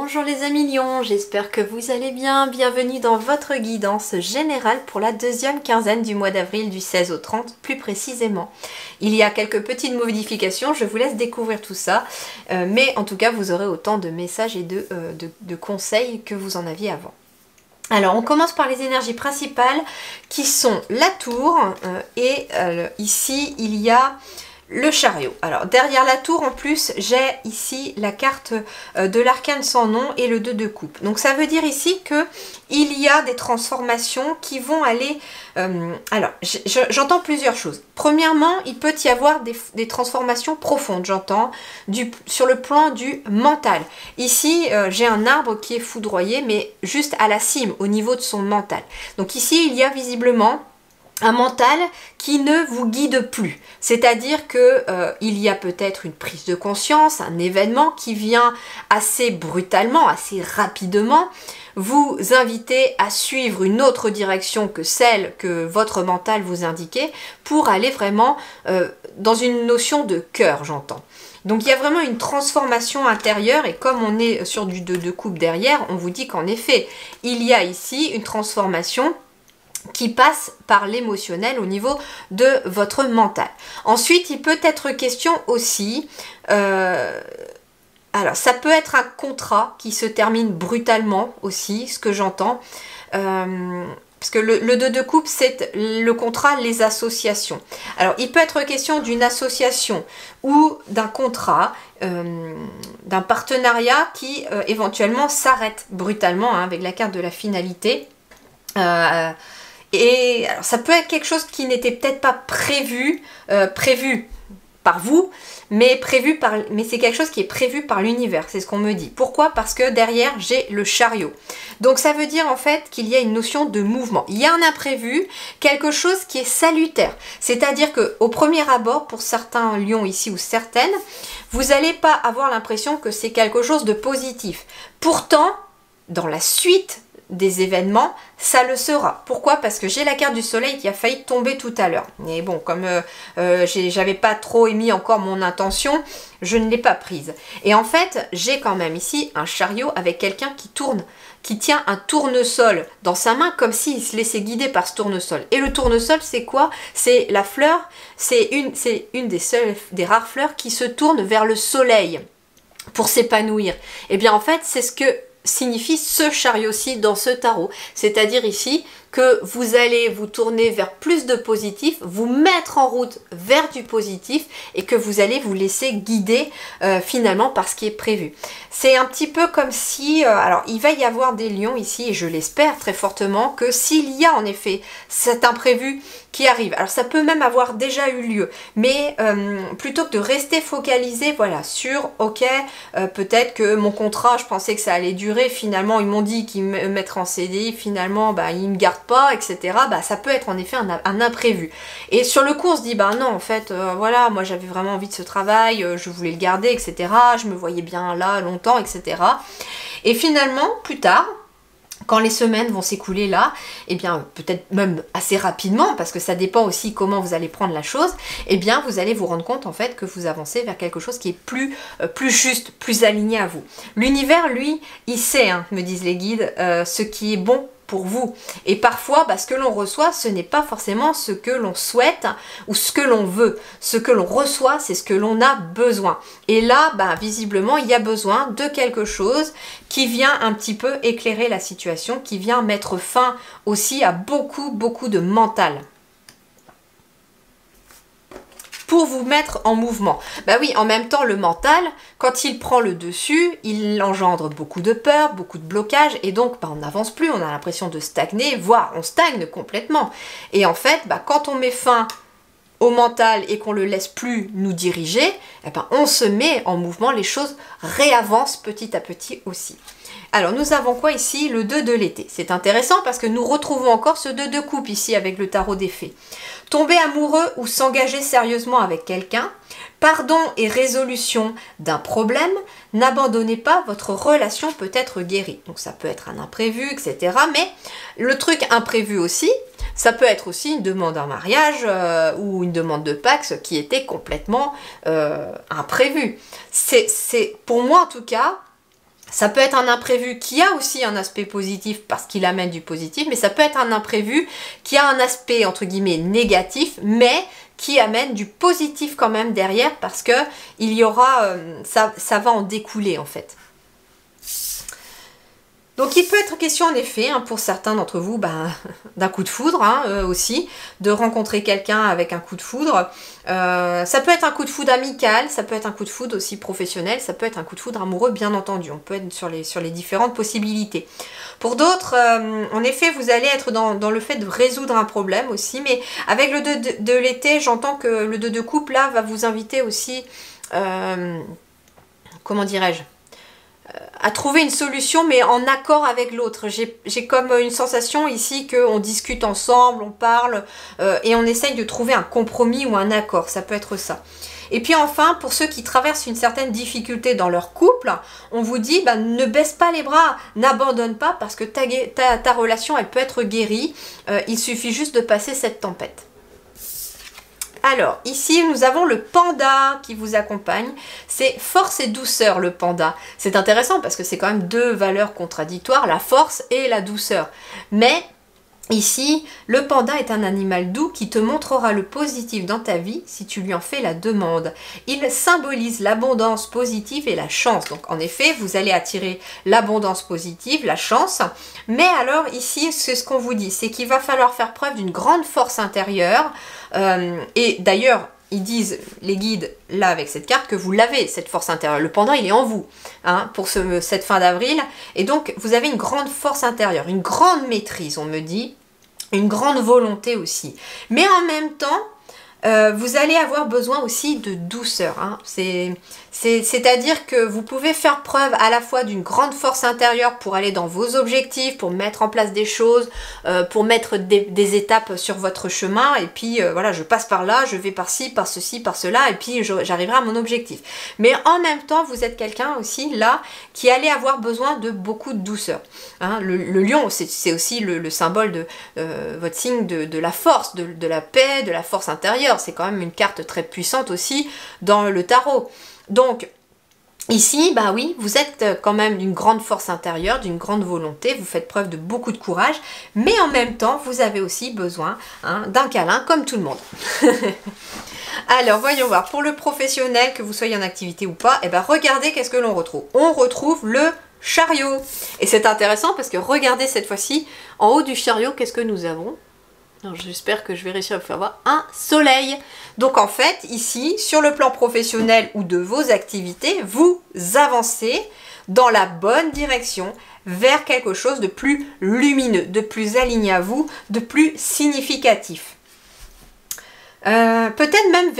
Bonjour les amis lions, j'espère que vous allez bien. Bienvenue dans votre guidance générale pour la deuxième quinzaine du mois d'avril du 16 au 30 plus précisément. Il y a quelques petites modifications, je vous laisse découvrir tout ça, mais en tout cas vous aurez autant de messages et de conseils que vous en aviez avant. Alors on commence par les énergies principales qui sont la tour et ici il y a le chariot. Alors derrière la tour en plus j'ai ici la carte de l'arcane sans nom et le 2 de coupe. Donc ça veut dire ici que il y a des transformations qui vont aller... alors j'entends plusieurs choses. Premièrement, il peut y avoir des transformations profondes, j'entends, sur le plan du mental. Ici j'ai un arbre qui est foudroyé mais juste à la cime, au niveau de son mental. Donc ici il y a visiblement un mental qui ne vous guide plus, c'est-à-dire que il y a peut-être une prise de conscience, un événement qui vient assez brutalement, assez rapidement, vous inviter à suivre une autre direction que celle que votre mental vous indiquait pour aller vraiment dans une notion de cœur, j'entends. Donc il y a vraiment une transformation intérieure et comme on est sur du 2 de coupe derrière, on vous dit qu'en effet, il y a ici une transformation qui passe par l'émotionnel au niveau de votre mental. Ensuite, il peut être question aussi, alors ça peut être un contrat qui se termine brutalement aussi, ce que j'entends, parce que le 2 de coupe, c'est le contrat, les associations. Alors, il peut être question d'une association ou d'un contrat, d'un partenariat qui éventuellement s'arrête brutalement, hein, avec la carte de la finalité. Et alors, ça peut être quelque chose qui n'était peut-être pas prévu par vous, mais c'est quelque chose qui est prévu par l'univers, c'est ce qu'on me dit. Pourquoi? Parce que derrière, j'ai le chariot. Donc ça veut dire en fait qu'il y a une notion de mouvement. Il y a un imprévu, quelque chose qui est salutaire. C'est-à-dire qu'au premier abord, pour certains lions ici ou certaines, vous n'allez pas avoir l'impression que c'est quelque chose de positif. Pourtant, dans la suite des événements, ça le sera. Pourquoi? Parce que j'ai la carte du soleil qui a failli tomber tout à l'heure. Mais bon, comme j'avais pas trop émis encore mon intention, je ne l'ai pas prise. Et en fait, j'ai quand même ici un chariot avec quelqu'un qui tourne, qui tient un tournesol dans sa main comme s'il se laissait guider par ce tournesol. Et le tournesol, c'est quoi? C'est la fleur, c'est une des rares fleurs qui se tourne vers le soleil pour s'épanouir. Et bien en fait, c'est ce que signifie ce chariot-ci dans ce tarot. C'est-à-dire ici que vous allez vous tourner vers plus de positif, vous mettre en route vers du positif et que vous allez vous laisser guider finalement par ce qui est prévu. C'est un petit peu comme si, alors il va y avoir des lions ici et je l'espère très fortement que s'il y a en effet cet imprévu qui arrive, alors ça peut même avoir déjà eu lieu, mais plutôt que de rester focalisé voilà, sur ok, peut-être que mon contrat, je pensais que ça allait durer, finalement ils m'ont dit qu'ils me mettraient en CDI, finalement bah, ils me gardent pas, etc. Bah, ça peut être en effet un imprévu. Et sur le coup, on se dit, bah non, en fait, voilà, moi j'avais vraiment envie de ce travail, je voulais le garder, etc. Je me voyais bien là, longtemps, etc. Et finalement, plus tard, quand les semaines vont s'écouler là, et bien peut-être même assez rapidement, parce que ça dépend aussi comment vous allez prendre la chose, et bien vous allez vous rendre compte en fait que vous avancez vers quelque chose qui est plus juste, plus aligné à vous. L'univers, lui, il sait, hein, me disent les guides, ce qui est bon pour vous. Et parfois, bah, ce que l'on reçoit, ce n'est pas forcément ce que l'on souhaite ou ce que l'on veut. Ce que l'on reçoit, c'est ce que l'on a besoin. Et là, bah, visiblement, il y a besoin de quelque chose qui vient un petit peu éclairer la situation, qui vient mettre fin aussi à beaucoup de mental. Pour vous mettre en mouvement. Bah oui, en même temps, le mental, quand il prend le dessus, il engendre beaucoup de peur, beaucoup de blocage, et donc bah, on n'avance plus, on a l'impression de stagner, voire on stagne complètement. Et en fait, bah, quand on met fin au mental et qu'on le laisse plus nous diriger, eh ben, on se met en mouvement, les choses réavancent petit à petit aussi. Alors nous avons quoi ici? Le 2 de l'été. C'est intéressant parce que nous retrouvons encore ce 2 de coupe ici avec le tarot des fées. Tomber amoureux ou s'engager sérieusement avec quelqu'un, pardon et résolution d'un problème, n'abandonnez pas, votre relation peut être guérie. Donc ça peut être un imprévu, etc. Mais le truc imprévu aussi, ça peut être aussi une demande en mariage ou une demande de Pax qui était complètement imprévue. Pour moi en tout cas, Ça peut être un imprévu qui a aussi un aspect positif parce qu'il amène du positif, mais ça peut être un imprévu qui a un aspect entre guillemets négatif, mais qui amène du positif quand même derrière parce que il y aura, ça va en découler en fait. Donc il peut être question en effet, hein, pour certains d'entre vous, d'un coup de foudre hein, aussi, de rencontrer quelqu'un avec un coup de foudre. Ça peut être un coup de foudre amical, ça peut être un coup de foudre aussi professionnel, ça peut être un coup de foudre amoureux bien entendu. On peut être sur les différentes possibilités. Pour d'autres, en effet, vous allez être dans le fait de résoudre un problème aussi, mais avec le 2 de l'été, j'entends que le 2 de coupe là va vous inviter aussi, comment dirais-je, à trouver une solution mais en accord avec l'autre. J'ai comme une sensation ici qu'on discute ensemble, on parle et on essaye de trouver un compromis ou un accord, ça peut être ça. Et puis enfin, pour ceux qui traversent une certaine difficulté dans leur couple, on vous dit ne baisse pas les bras, n'abandonne pas parce que ta relation elle peut être guérie, il suffit juste de passer cette tempête. Alors, ici, nous avons le panda qui vous accompagne. C'est force et douceur, le panda. C'est intéressant parce que c'est quand même deux valeurs contradictoires, la force et la douceur. Mais ici, le panda est un animal doux qui te montrera le positif dans ta vie si tu lui en fais la demande. Il symbolise l'abondance positive et la chance. Donc, en effet, vous allez attirer l'abondance positive, la chance. Mais alors, ici, c'est ce qu'on vous dit, c'est qu'il va falloir faire preuve d'une grande force intérieure. Et d'ailleurs, ils disent, les guides, là avec cette carte, que vous l'avez, cette force intérieure. Le panda, il est en vous, hein, pour cette fin d'avril. Et donc, vous avez une grande force intérieure, une grande maîtrise, on me dit, une grande volonté aussi. Mais en même temps, vous allez avoir besoin aussi de douceur. Hein. C'est-à-dire que vous pouvez faire preuve à la fois d'une grande force intérieure pour aller dans vos objectifs, pour mettre en place des choses, pour mettre des étapes sur votre chemin. Et puis voilà, je passe par là, je vais par ci, par ceci, par cela, et puis j'arriverai à mon objectif. Mais en même temps, vous êtes quelqu'un aussi là qui allait avoir besoin de beaucoup de douceur. Hein, le lion, c'est aussi le symbole de votre signe de la force, de la paix, de la force intérieure. C'est quand même une carte très puissante aussi dans le tarot. Donc, ici, oui, vous êtes quand même d'une grande force intérieure, d'une grande volonté, vous faites preuve de beaucoup de courage, mais en même temps, vous avez aussi besoin d'un câlin, comme tout le monde. Alors, voyons voir, pour le professionnel, que vous soyez en activité ou pas, regardez qu'est-ce que l'on retrouve. On retrouve le chariot. Et c'est intéressant parce que regardez cette fois-ci, en haut du chariot, qu'est-ce que nous avons ? J'espère que je vais réussir à vous faire voir un soleil. Donc en fait, ici, sur le plan professionnel ou de vos activités, vous avancez dans la bonne direction vers quelque chose de plus lumineux, de plus aligné à vous, de plus significatif. Peut-être même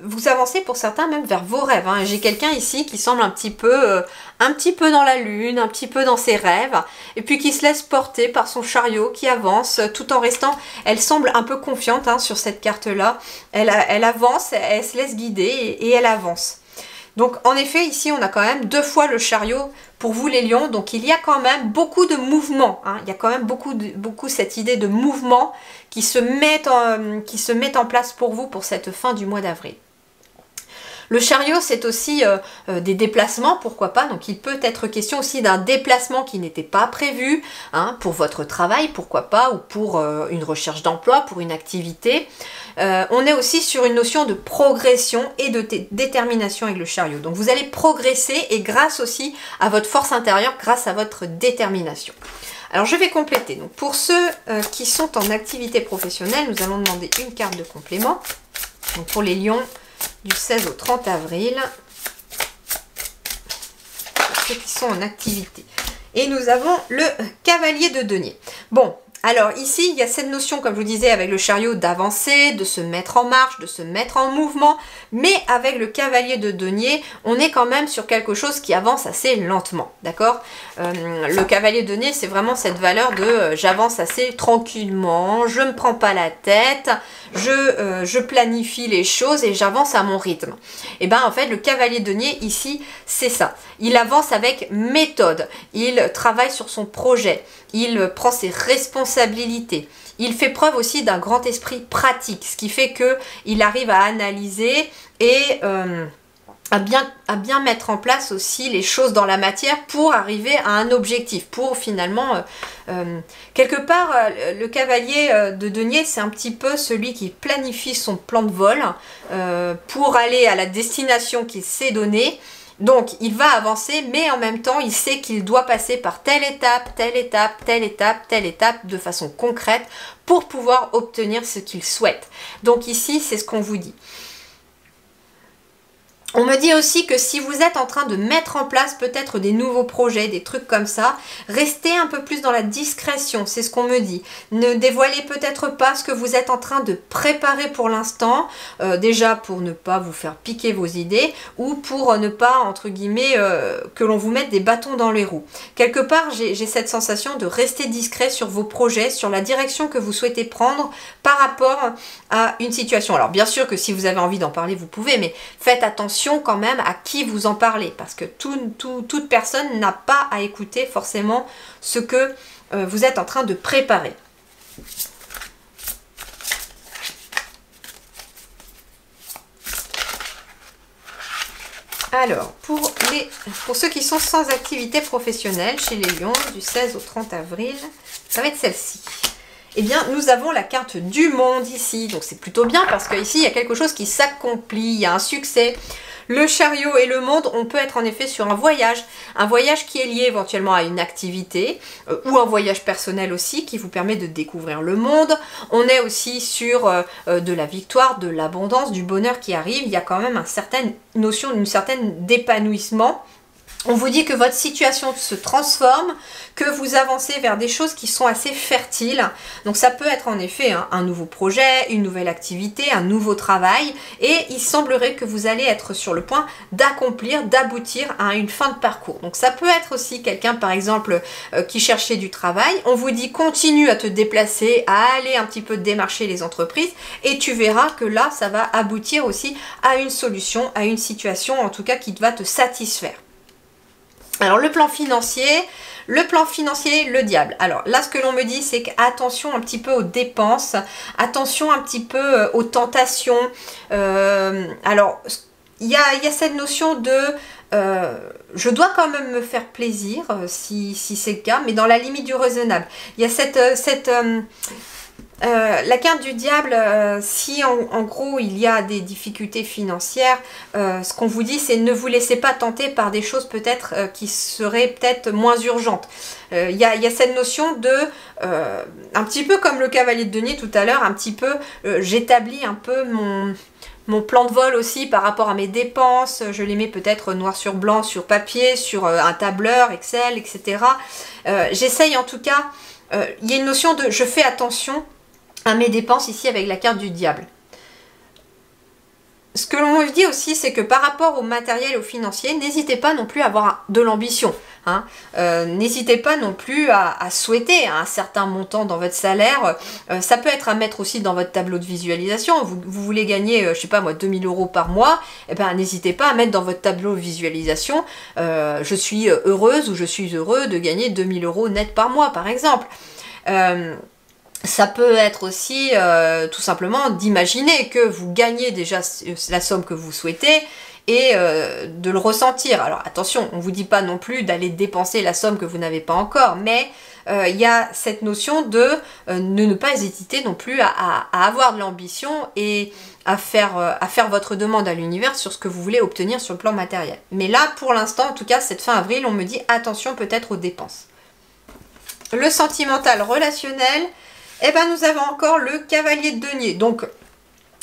vous avancez pour certains même vers vos rêves. Hein. J'ai quelqu'un ici qui semble un petit peu dans la lune, un petit peu dans ses rêves, et puis qui se laisse porter par son chariot, qui avance tout en restant, elle semble un peu confiante sur cette carte-là. Elle avance, elle se laisse guider et elle avance. Donc en effet, ici, on a quand même 2 fois le chariot pour vous les lions. Donc il y a quand même beaucoup de mouvement. Hein. Il y a quand même beaucoup cette idée de mouvement qui se met en place pour vous pour cette fin du mois d'avril. Le chariot, c'est aussi des déplacements, pourquoi pas. Donc il peut être question aussi d'un déplacement qui n'était pas prévu, pour votre travail, pourquoi pas, ou pour une recherche d'emploi, pour une activité. On est aussi sur une notion de progression et de détermination avec le chariot. Donc vous allez progresser et grâce aussi à votre force intérieure, grâce à votre détermination. Alors je vais compléter. Donc pour ceux qui sont en activité professionnelle, nous allons demander une carte de complément. Donc pour les lions, du 16 au 30 avril, pour ceux qui sont en activité. Et nous avons le cavalier de denier. Bon, alors ici, il y a cette notion, comme je vous disais, avec le chariot d'avancer, de se mettre en marche, de se mettre en mouvement. Mais avec le cavalier de denier, on est quand même sur quelque chose qui avance assez lentement, d'accord? Le cavalier de denier, c'est vraiment cette valeur de j'avance assez tranquillement, je ne me prends pas la tête, je planifie les choses et j'avance à mon rythme. Et bien en fait, le cavalier de denier, ici, c'est ça. Il avance avec méthode, il travaille sur son projet, il prend ses responsabilités. Il fait preuve aussi d'un grand esprit pratique, ce qui fait qu'il arrive à analyser et à bien mettre en place aussi les choses dans la matière pour arriver à un objectif, pour finalement, quelque part, le cavalier de denier, c'est un petit peu celui qui planifie son plan de vol pour aller à la destination qu'il s'est donnée. Donc, il va avancer, mais en même temps, il sait qu'il doit passer par telle étape, telle étape, telle étape, telle étape, de façon concrète, pour pouvoir obtenir ce qu'il souhaite. Donc ici, c'est ce qu'on vous dit. On me dit aussi que si vous êtes en train de mettre en place peut-être des nouveaux projets, des trucs comme ça, restez un peu plus dans la discrétion, c'est ce qu'on me dit. Ne dévoilez peut-être pas ce que vous êtes en train de préparer pour l'instant, déjà pour ne pas vous faire piquer vos idées, ou pour ne pas, entre guillemets, que l'on vous mette des bâtons dans les roues. Quelque part, j'ai cette sensation de rester discret sur vos projets, sur la direction que vous souhaitez prendre par rapport à une situation. Alors bien sûr que si vous avez envie d'en parler, vous pouvez, mais faites attention quand même à qui vous en parlez, parce que toute personne n'a pas à écouter forcément ce que vous êtes en train de préparer. Alors, pour ceux qui sont sans activité professionnelle chez les lions, du 16 au 30 avril, ça va être celle-ci. Eh bien, nous avons la carte du monde ici, donc c'est plutôt bien parce qu'ici, il y a quelque chose qui s'accomplit, il y a un succès. Le chariot et le monde, on peut être en effet sur un voyage qui est lié éventuellement à une activité ou un voyage personnel aussi qui vous permet de découvrir le monde. On est aussi sur de la victoire, de l'abondance, du bonheur qui arrive. Il y a quand même une certaine notion d'une certaine d'épanouissement. On vous dit que votre situation se transforme, que vous avancez vers des choses qui sont assez fertiles. Donc ça peut être en effet un nouveau projet, une nouvelle activité, un nouveau travail. Et il semblerait que vous allez être sur le point d'accomplir, d'aboutir à une fin de parcours. Donc ça peut être aussi quelqu'un par exemple qui cherchait du travail. On vous dit continue à te déplacer, à aller un petit peu démarcher les entreprises. Et tu verras que là ça va aboutir aussi à une solution, à une situation en tout cas qui va te satisfaire. Alors le plan financier, le diable. Alors là ce que l'on me dit c'est qu'attention un petit peu aux dépenses, attention un petit peu aux tentations. Alors il y a cette notion de je dois quand même me faire plaisir si c'est le cas, mais dans la limite du raisonnable. Il y a la carte du diable, si en gros il y a des difficultés financières, ce qu'on vous dit c'est ne vous laissez pas tenter par des choses peut-être qui seraient peut-être moins urgentes. Il y a cette notion de, un petit peu comme le cavalier de denier tout à l'heure, un petit peu j'établis un peu mon plan de vol aussi par rapport à mes dépenses, je les mets peut-être noir sur blanc, sur papier, sur un tableur, Excel, etc. J'essaye en tout cas, il y a une notion de je fais attention à mes dépenses ici avec la carte du diable. Ce que l'on me dit aussi, c'est que par rapport au matériel et au financier, n'hésitez pas non plus à avoir de l'ambition. Hein. N'hésitez pas non plus à souhaiter un certain montant dans votre salaire. Ça peut être à mettre aussi dans votre tableau de visualisation. Vous voulez gagner, je sais pas moi, 2000 € par mois. Eh ben, n'hésitez pas à mettre dans votre tableau de visualisation je suis heureuse ou je suis heureux de gagner 2000 € net par mois, par exemple. Ça peut être aussi tout simplement d'imaginer que vous gagnez déjà la somme que vous souhaitez et de le ressentir. Alors attention, on ne vous dit pas non plus d'aller dépenser la somme que vous n'avez pas encore, mais il y a cette notion de ne pas hésiter non plus à avoir de l'ambition et à faire votre demande à l'univers sur ce que vous voulez obtenir sur le plan matériel. Mais là, pour l'instant, en tout cas, cette fin avril, on me dit attention peut-être aux dépenses. Le sentimental relationnel, eh ben, nous avons encore le cavalier de denier. Donc,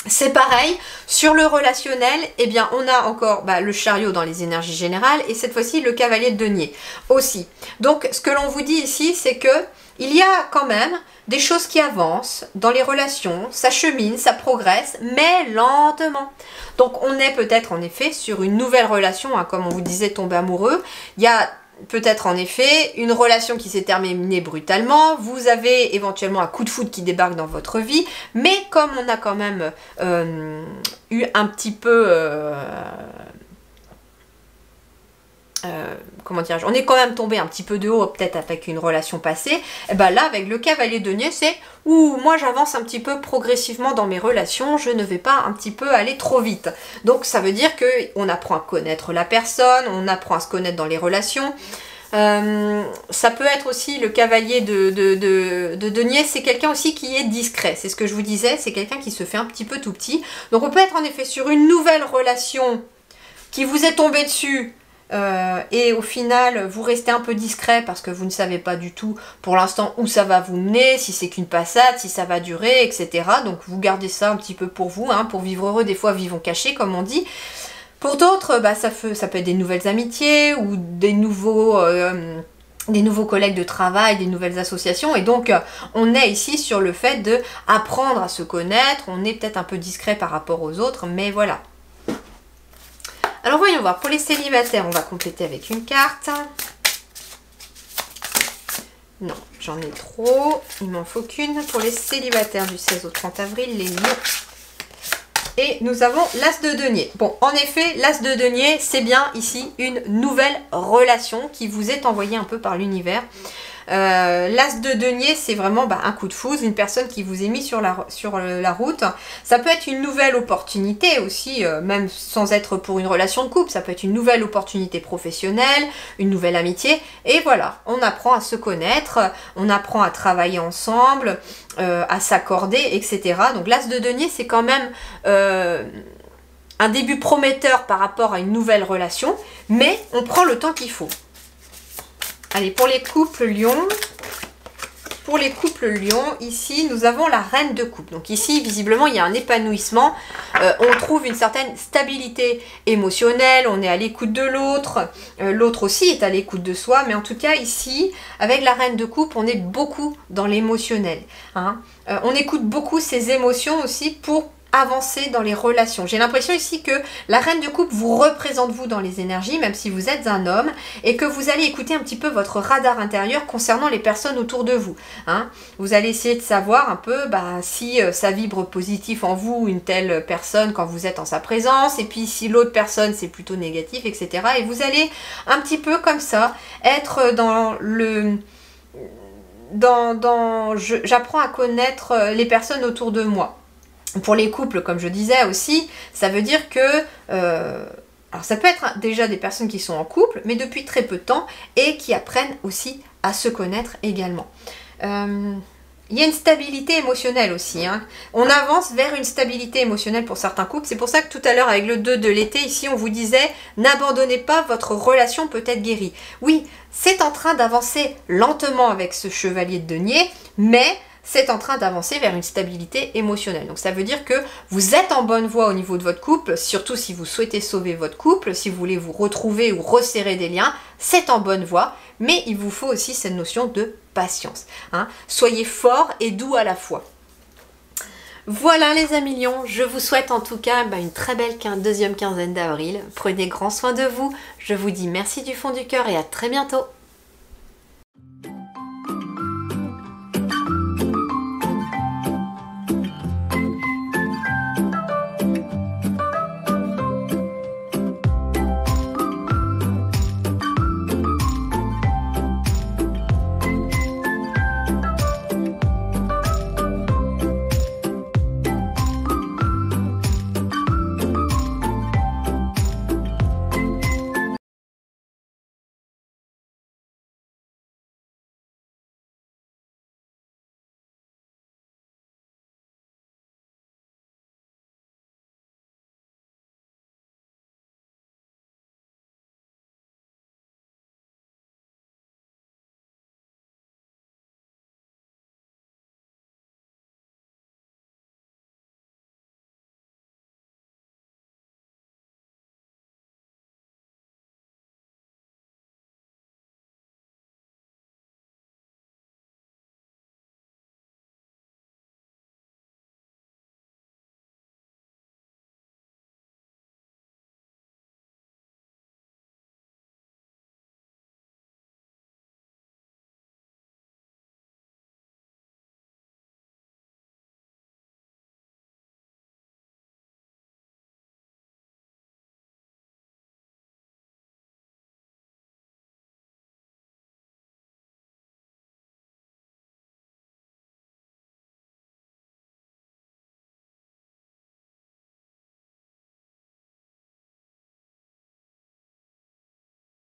c'est pareil. Sur le relationnel, eh bien, on a encore le chariot dans les énergies générales et cette fois-ci, le cavalier de denier aussi. Donc, ce que l'on vous dit ici, c'est que il y a quand même des choses qui avancent dans les relations. Ça chemine, ça progresse, mais lentement. Donc, on est peut-être en effet sur une nouvelle relation, hein, comme on vous disait, tomber amoureux. Il y a peut-être en effet une relation qui s'est terminée brutalement, vous avez éventuellement un coup de foudre qui débarque dans votre vie, mais comme on a quand même eu un petit peu comment dirais-je, on est quand même tombé un petit peu de haut, peut-être avec une relation passée, et ben là, avec le cavalier de denier, c'est où moi j'avance un petit peu progressivement dans mes relations, je ne vais pas un petit peu aller trop vite. Donc ça veut dire qu'on apprend à connaître la personne, on apprend à se connaître dans les relations. Ça peut être aussi le cavalier de denier, c'est quelqu'un aussi qui est discret, c'est ce que je vous disais, c'est quelqu'un qui se fait un petit peu tout petit. Donc on peut être en effet sur une nouvelle relation qui vous est tombée dessus, et au final vous restez un peu discret parce que vous ne savez pas du tout pour l'instant où ça va vous mener, si c'est qu'une passade, si ça va durer, etc. Donc vous gardez ça un petit peu pour vous, hein, pour vivre heureux, des fois vivons cachés comme on dit. Pour d'autres, bah, ça peut être des nouvelles amitiés ou des nouveaux collègues de travail, des nouvelles associations, et donc on est ici sur le fait de apprendre à se connaître, on est peut-être un peu discret par rapport aux autres, mais voilà. Alors voyons voir, pour les célibataires, on va compléter avec une carte. Non, j'en ai trop, il m'en faut qu'une. Pour les célibataires du 16 au 30 avril, les lions. Et nous avons l'as de denier. Bon, en effet, l'as de denier, c'est bien ici une nouvelle relation qui vous est envoyée un peu par l'univers. L'as de denier, c'est vraiment un coup de foudre, une personne qui vous est mise sur la route. Ça peut être une nouvelle opportunité aussi, même sans être pour une relation de couple. Ça peut être une nouvelle opportunité professionnelle, une nouvelle amitié. Et voilà, on apprend à se connaître, on apprend à travailler ensemble, à s'accorder, etc. Donc l'as de denier, c'est quand même un début prometteur par rapport à une nouvelle relation, mais on prend le temps qu'il faut. Allez, pour les couples lions, ici, nous avons la reine de coupe. Donc ici, visiblement, il y a un épanouissement. On trouve une certaine stabilité émotionnelle, on est à l'écoute de l'autre. L'autre aussi est à l'écoute de soi. Mais en tout cas, ici, avec la reine de coupe, on est beaucoup dans l'émotionnel. Hein. On écoute beaucoup ses émotions aussi pour avancer dans les relations. J'ai l'impression ici que la reine de coupe vous représente vous dans les énergies, même si vous êtes un homme, et que vous allez écouter un petit peu votre radar intérieur concernant les personnes autour de vous. Hein. Vous allez essayer de savoir un peu si ça vibre positif en vous, une telle personne, quand vous êtes en sa présence, et puis si l'autre personne c'est plutôt négatif, etc. Et vous allez un petit peu comme ça être dans le... j'apprends à connaître les personnes autour de moi. Pour les couples, comme je disais aussi, ça veut dire que... alors ça peut être déjà des personnes qui sont en couple, mais depuis très peu de temps, et qui apprennent aussi à se connaître également. Il y a une stabilité émotionnelle aussi. Hein. On avance vers une stabilité émotionnelle pour certains couples. C'est pour ça que tout à l'heure, avec le 2 de l'été, ici, on vous disait « N'abandonnez pas, votre relation peut être guérie ». Oui, c'est en train d'avancer lentement avec ce chevalier de denier, mais... c'est en train d'avancer vers une stabilité émotionnelle. Donc ça veut dire que vous êtes en bonne voie au niveau de votre couple, surtout si vous souhaitez sauver votre couple, si vous voulez vous retrouver ou resserrer des liens, c'est en bonne voie, mais il vous faut aussi cette notion de patience. Hein. Soyez forts et doux à la fois. Voilà les amis lions, je vous souhaite en tout cas une très belle deuxième quinzaine d'avril. Prenez grand soin de vous, je vous dis merci du fond du cœur et à très bientôt.